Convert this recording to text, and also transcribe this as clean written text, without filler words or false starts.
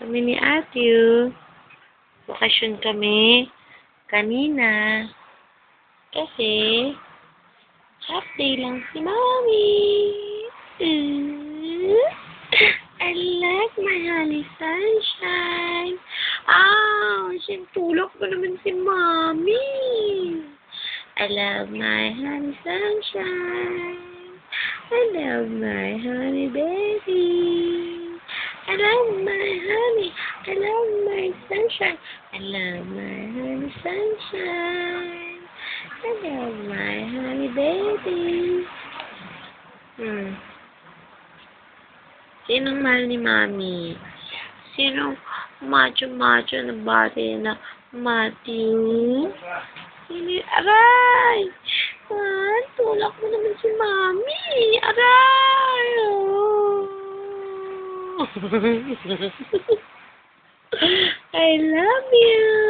Kami ni Atthew. Bakasyon kami kanina. Kasi, half day lang si Mommy. I like my honey sunshine. Sintulog ko naman si Mommy. I love my honey sunshine. I love my honey baby. I love my honey. I love my sunshine. I love my honey sunshine. I love my honey baby. Sinong mahal ni Mami? Sinong macho-macho na bati na Matthew? Aray! Tulak mo naman si Mami. Aray! I love you.